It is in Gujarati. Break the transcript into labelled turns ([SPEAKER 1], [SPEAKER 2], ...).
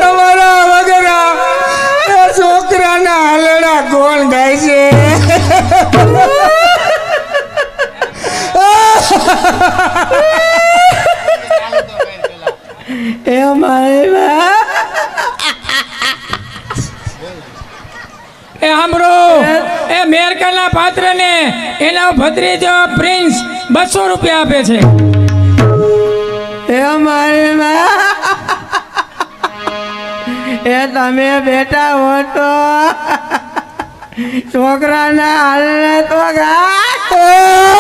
[SPEAKER 1] તમારા વગર છોકરાના હાલડા કોણ ગાય છે? એ મારી
[SPEAKER 2] એ સાંભળો, એ મેરકલના પાત્રને એના ભત્રીજો પ્રિન્સ 200 રૂપિયા આપે છે.
[SPEAKER 1] એ મારી એ તમે બેટા હો તો છોકરાના હાલને તો ગા